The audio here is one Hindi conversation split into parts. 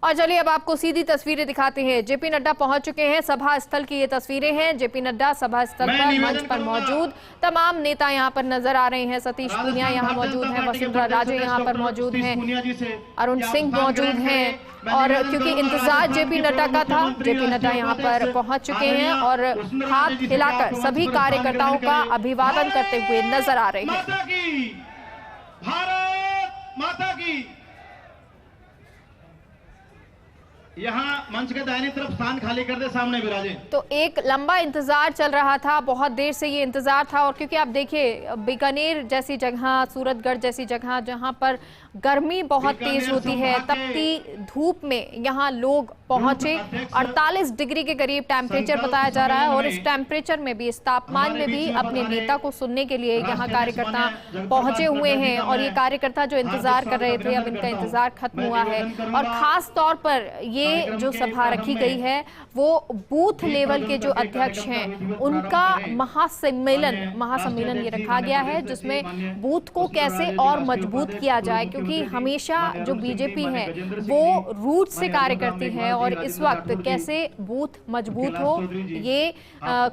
और चलिए अब आपको सीधी तस्वीरें दिखाते हैं। जेपी नड्डा पहुंच चुके हैं, सभा स्थल की ये तस्वीरें हैं। जेपी नड्डा सभा स्थल पर मंच पर मौजूद, तमाम नेता यहां पर नजर आ रहे हैं। सतीश पूनिया यहां मौजूद हैं, वसुंधरा राजे यहां पर मौजूद हैं, अरुण सिंह मौजूद हैं। और क्योंकि इंतजार जेपी नड्डा का था, जेपी नड्डा यहां पर पहुंच चुके हैं और हाथ हिलाकर सभी कार्यकर्ताओं का अभिवादन करते हुए नजर आ रहे हैं। भारत माता की। यहाँ मंच के दाहिनी तरफ स्थान खाली कर दे, सामने विराजे। तो एक लंबा इंतजार चल रहा था, बहुत देर से ये इंतजार था। और क्योंकि आप देखिए बीकानेर जैसी जगह, सूरतगढ़ जैसी जगह जहां पर गर्मी बहुत तेज होती है, तपती धूप में यहाँ लोग पहुंचे। 48 डिग्री के करीब टेम्परेचर बताया जा रहा है और इस टेम्परेचर में भी, इस तापमान में भी अपने नेता को सुनने के लिए यहाँ कार्यकर्ता पहुंचे हुए हैं। और ये कार्यकर्ता जो इंतजार कर रहे थे, अब इनका इंतजार खत्म हुआ है। और खास तौर पर ये जो सभा रखी गई है वो बूथ लेवल के जो अध्यक्ष हैं उनका महासम्मेलन ये रखा गया है, जिसमें बूथ को कैसे और मजबूत किया जाए। क्योंकि हमेशा जो बीजेपी है वो रूट से कार्य करती है और इस वक्त कैसे बूथ मजबूत हो, ये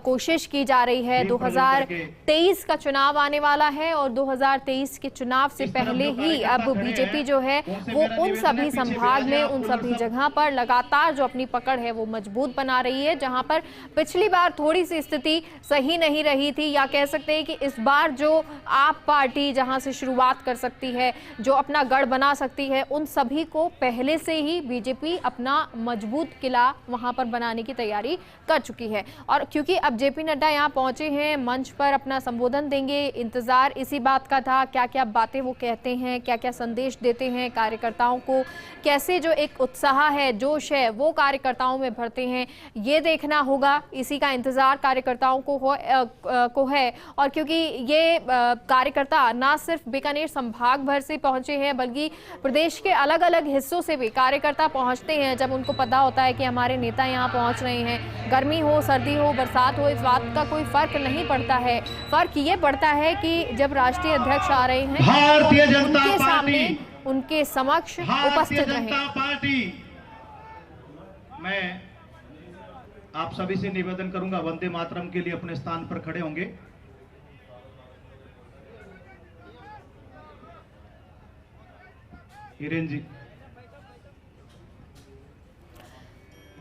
कोशिश की जा रही है। 2023 का चुनाव आने वाला है और 2023 के चुनाव से पहले ही अब बीजेपी जो है वो उन सभी संभाग में, उन सभी जगह पर लगातार जो अपनी पकड़ है वो मजबूत बना रही है। जहां पर पिछली बार थोड़ी सी स्थिति सही नहीं रही थी, या कह सकते हैं कि इस बार जो आप पार्टी जहां से शुरुआत कर सकती है, जो अपना गढ़ बना सकती है, उन सभी को पहले से ही बीजेपी अपना मजबूत किला वहां पर बनाने की तैयारी कर चुकी है। और क्योंकि अब जेपी नड्डा यहां पहुंचे हैं, मंच पर अपना संबोधन देंगे, इंतजार इसी बात का था, क्या क्या बातें वो कहते हैं, क्या क्या संदेश देते हैं कार्यकर्ताओं को, कैसे जो एक उत्साह है, जोश है, वो कार्यकर्ताओं में भरते हैं, ये देखना होगा। इसी का इंतजार कार्यकर्ताओं को है। और क्योंकि ये कार्यकर्ता ना सिर्फ बीकानेर संभाग भर से पहुंचे हैं, बल्कि प्रदेश के अलग अलग हिस्सों से भी कार्यकर्ता पहुंचते हैं जब उनको पता होता है कि हमारे नेता यहां पहुंच रहे हैं। गर्मी हो, सर्दी हो, बरसात हो, इस बात का कोई फर्क नहीं पड़ता है। फर्क ये पड़ता है कि जब राष्ट्रीय अध्यक्ष आ रहे हैं भारतीय जनता उनके पार्टी, सामने, उनके समक्ष उपस्थित रहे। मैं आप सभी से निवेदन करूंगा, वंदे मातरम के लिए अपने स्थान पर खड़े होंगे। हिरेन जी।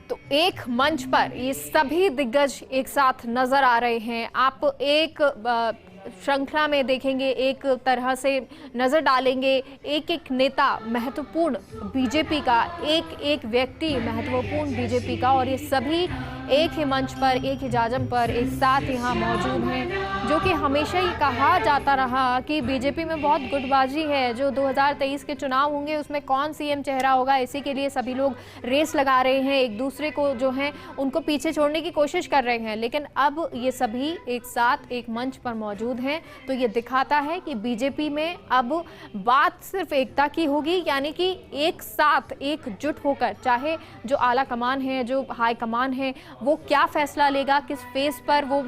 तो एक मंच पर ये सभी दिग्गज एक साथ नजर आ रहे हैं। आप एक श्रृंखला में देखेंगे, एक तरह से नजर डालेंगे, एक एक नेता महत्वपूर्ण बीजेपी का, एक एक व्यक्ति महत्वपूर्ण बीजेपी का, और ये सभी एक ही मंच पर, एक ही जाजम पर एक साथ यहाँ मौजूद हैं। जो कि हमेशा ही कहा जाता रहा कि बीजेपी में बहुत गुटबाजी है, जो 2023 के चुनाव होंगे उसमें कौन सीएम चेहरा होगा, इसी के लिए सभी लोग रेस लगा रहे हैं, एक दूसरे को जो है उनको पीछे छोड़ने की कोशिश कर रहे हैं। लेकिन अब ये सभी एक साथ एक मंच पर मौजूद हैं, तो ये दिखाता है कि बीजेपी में अब बात सिर्फ एकता की होगी, यानी कि एक साथ एकजुट होकर, चाहे जो आला कमान है, जो हाई कमान है, वो क्या फैसला लेगा, किस फेज पर वो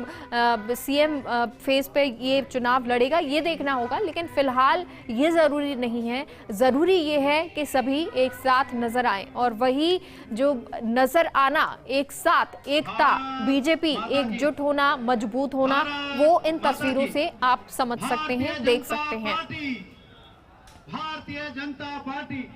सीएम फेज पे ये चुनाव लड़ेगा, ये देखना होगा। लेकिन फिलहाल ये जरूरी नहीं है, जरूरी ये है कि सभी एक साथ नजर आए, और वही जो नजर आना, एक साथ एकता, बीजेपी एकजुट होना, मजबूत होना, वो इन तस्वीरों से आप समझ सकते हैं, देख सकते हैं। भारतीय जनता पार्टी।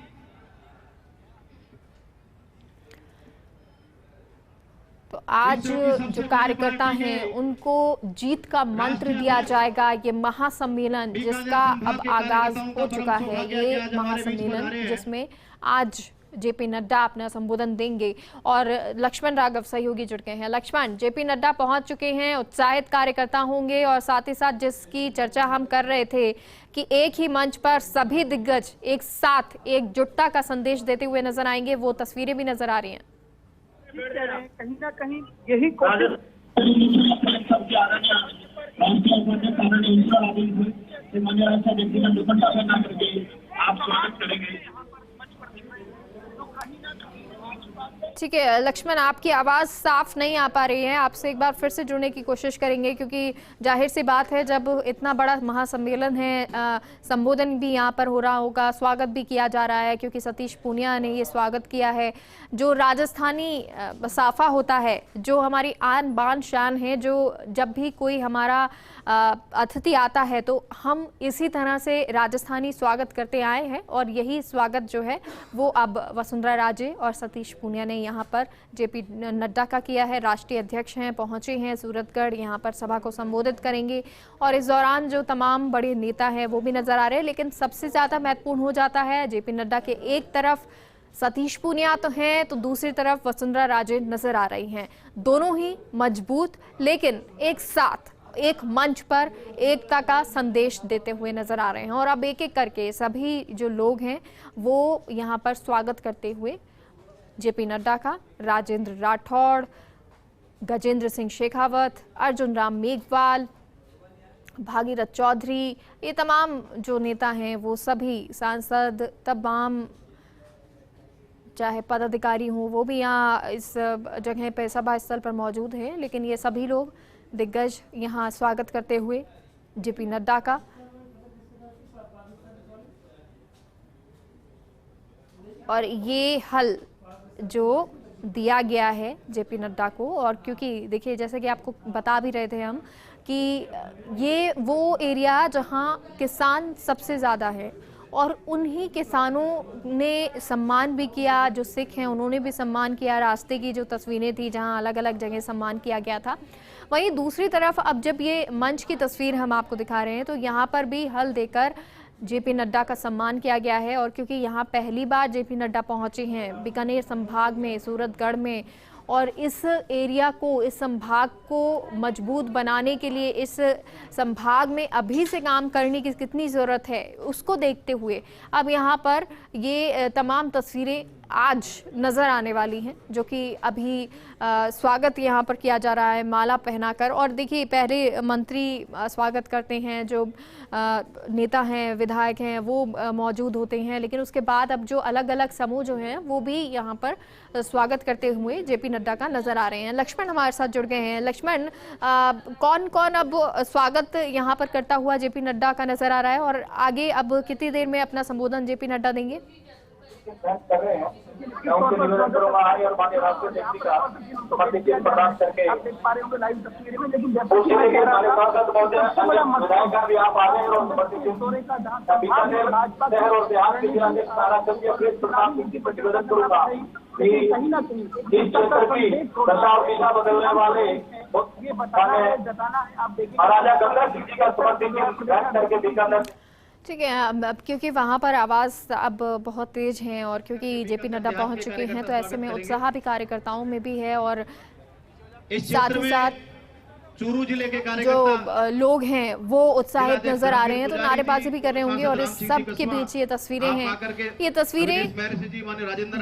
तो आज जो कार्यकर्ता हैं उनको जीत का मंत्र दिया जाएगा। ये महासम्मेलन जिसका अब आगाज हो चुका है, ये महासम्मेलन जिसमें आज जेपी नड्डा अपना संबोधन देंगे। और लक्ष्मण राघव सहयोगी जुड़ गए हैं। लक्ष्मण, जेपी नड्डा पहुंच चुके हैं, उत्साहित कार्यकर्ता होंगे, और साथ ही साथ जिसकी चर्चा हम कर रहे थे कि एक ही मंच पर सभी दिग्गज एक साथ एकजुटता का संदेश देते हुए नजर आएंगे, वो तस्वीरें भी नजर आ रही हैं। कहीं ना कहीं यही कोशिश ठीक है लक्ष्मण, आपकी आवाज़ साफ नहीं आ पा रही है, आपसे एक बार फिर से जुड़ने की कोशिश करेंगे क्योंकि जाहिर सी बात है जब इतना बड़ा महासम्मेलन है, संबोधन भी यहाँ पर हो रहा होगा, स्वागत भी किया जा रहा है क्योंकि सतीश पूनिया ने ये स्वागत किया है। जो राजस्थानी साफा होता है, जो हमारी आन बान शान है, जो जब भी कोई हमारा अतिथि आता है तो हम इसी तरह से राजस्थानी स्वागत करते आए हैं और यही स्वागत जो है वो अब वसुंधरा राजे और सतीश पूनिया ने यहाँ पर जेपी नड्डा का किया है। राष्ट्रीय अध्यक्ष हैं, पहुंचे हैं सूरतगढ़, यहाँ पर सभा को संबोधित करेंगे और इस दौरान जो तमाम बड़े नेता हैं वो भी नजर आ रहे हैं। लेकिन सबसे ज़्यादा महत्वपूर्ण हो जाता है जेपी नड्डा के एक तरफ सतीश पूनिया तो हैं तो दूसरी तरफ वसुंधरा राजे नजर आ रही हैं। दोनों ही मजबूत लेकिन एक साथ एक मंच पर एकता का संदेश देते हुए नजर आ रहे हैं और अब एक एक करके सभी जो लोग हैं वो यहाँ पर स्वागत करते हुए जेपी नड्डा का, राजेंद्र राठौड़, गजेंद्र सिंह शेखावत, अर्जुन राम मेघवाल, भागीरथ चौधरी, ये तमाम जो नेता हैं वो सभी सांसद, तमाम चाहे पदाधिकारी हों वो भी यहाँ इस जगह पे सभा स्थल पर मौजूद हैं। लेकिन ये सभी लोग दिग्गज यहाँ स्वागत करते हुए जेपी नड्डा का। और ये हल जो दिया गया है जेपी नड्डा को, और क्योंकि देखिए जैसे कि आपको बता भी रहे थे हम कि ये वो एरिया जहाँ किसान सबसे ज़्यादा है और उन्हीं किसानों ने सम्मान भी किया, जो सिख हैं उन्होंने भी सम्मान किया। रास्ते की जो तस्वीरें थी जहां अलग अलग जगह सम्मान किया गया था, वहीं दूसरी तरफ अब जब ये मंच की तस्वीर हम आपको दिखा रहे हैं तो यहाँ पर भी हल देकर जेपी नड्डा का सम्मान किया गया है। और क्योंकि यहाँ पहली बार जेपी नड्डा पहुँचे हैं बीकानेर संभाग में, सूरतगढ़ में, और इस एरिया को, इस संभाग को मजबूत बनाने के लिए, इस संभाग में अभी से काम करने की कितनी ज़रूरत है उसको देखते हुए अब यहाँ पर ये तमाम तस्वीरें आज नज़र आने वाली हैं जो कि अभी स्वागत यहाँ पर किया जा रहा है माला पहनाकर। और देखिए पहले मंत्री स्वागत करते हैं, जो नेता हैं, विधायक हैं वो मौजूद होते हैं, लेकिन उसके बाद अब जो अलग अलग समूह जो हैं वो भी यहाँ पर स्वागत करते हुए जेपी नड्डा का नजर आ रहे हैं। लक्ष्मण हमारे साथ जुड़ गए हैं। लक्ष्मण, कौन कौन अब स्वागत यहाँ पर करता हुआ जेपी नड्डा का नजर आ रहा है और आगे अब कितनी देर में अपना संबोधन जेपी नड्डा देंगे? कर रहे हैं, मैं उनसे निवेदन करूंगा आज और माननीय राष्ट्रीय अध्यक्ष का प्रतिक्रिया प्रदान करके आप देख पा रहे होंगे लाइव तस्वीरें में। लेकिन जैसे कि हमारे साथ विधायक भी आप आ रहे हैं और बीकानेर शहर और देहात के जिला अध्यक्ष ताराचंद प्रताप सिंह जी पर निवेदन करूंगा कि इस क्षेत्र की दशा और दिशा बदलने वाले महाराजा गंगा सिंह जी का समर्पित करके बीकानेर। ठीक है, अब क्योंकि वहाँ पर आवाज़ अब बहुत तेज है और क्योंकि जेपी नड्डा पहुँच चुके हैं तो ऐसे में उत्साह भी कार्यकर्ताओं में भी है और साथ ही साथ चूरू जिले के जो लोग हैं वो उत्साहित नजर आ रहे हैं, तो नारेबाजी भी कर रहे होंगे। और इस सब के बीच ये तस्वीरें हैं, ये तस्वीरें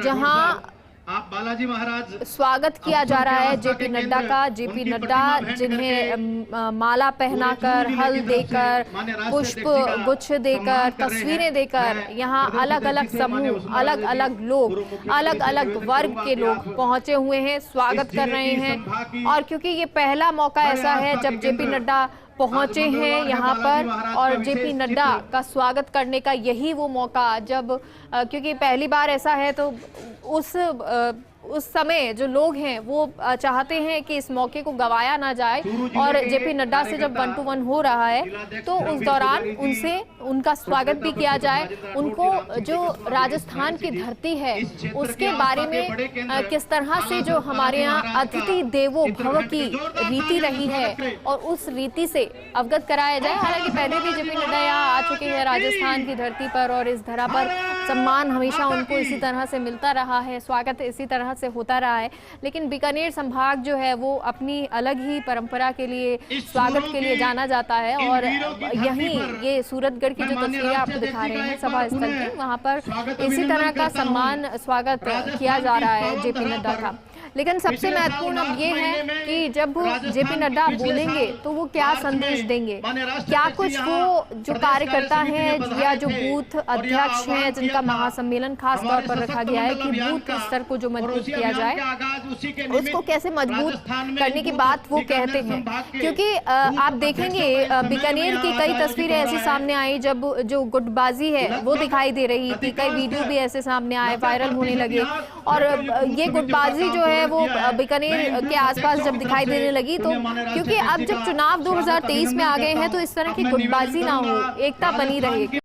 जहाँ आप बालाजी महाराज स्वागत किया जा रहा है जेपी नड्डा का। जेपी नड्डा जिन्हें माला पहनाकर, हल देकर, पुष्प गुच्छ देकर, तस्वीरें देकर यहाँ अलग अलग समूह, अलग अलग लोग, अलग अलग वर्ग के लोग पहुंचे हुए हैं, स्वागत कर रहे हैं। और क्योंकि ये पहला मौका ऐसा है जब जेपी नड्डा पहुंचे हैं यहाँ पर और जेपी नड्डा का स्वागत करने का यही वो मौका जब क्योंकि पहली बार ऐसा है तो उस समय जो लोग हैं वो चाहते हैं कि इस मौके को गवाया ना जाए और जेपी नड्डा से जब 1-to-1 हो रहा है तो उस दौरान उनसे उनका स्वागत भी किया जाए। उनको जो राजस्थान की धरती है उसके बारे में किस तरह से जो हमारे यहाँ अतिथि देवो भव की रीति रही है और उस रीति से अवगत कराया जाए। हालांकि पहले भी जेपी नड्डा यहाँ आ चुके हैं राजस्थान की धरती पर और इस धरा पर सम्मान हमेशा उनको इसी तरह से मिलता रहा है, स्वागत इसी तरह से होता रहा है। लेकिन बीकानेर संभाग जो है वो अपनी अलग ही परंपरा के लिए, स्वागत के लिए जाना जाता है और यहीं ये सूरतगढ़ की जो तस्वीरें आपको दिखा रहे हैं सभा स्थल की, वहाँ पर इसी तरह का सम्मान स्वागत किया जा रहा है जेपी नड्डा का। लेकिन सबसे महत्वपूर्ण अब ये है कि जब जेपी नड्डा बोलेंगे तो वो क्या संदेश देंगे, क्या कुछ वो जो कार्यकर्ता हैं या जो बूथ अध्यक्ष हैं जिनका महासम्मेलन खास तौर पर रखा गया है कि बूथ स्तर को जो मजबूत किया जाए उसको कैसे मजबूत करने की बात वो कहते हैं। क्योंकि आप देखेंगे बीकानेर की कई तस्वीरें ऐसी सामने आई जब जो गुटबाजी है वो दिखाई दे रही थी, कई वीडियो भी ऐसे सामने आए, वायरल होने लगे और ये गुटबाजी जो है वो बीकानेर के आसपास जब दिखाई देने लगी तो क्योंकि अब जब चुनाव 2023 में आ गए हैं तो इस तरह की गुटबाजी ना हो, एकता बनी रहे।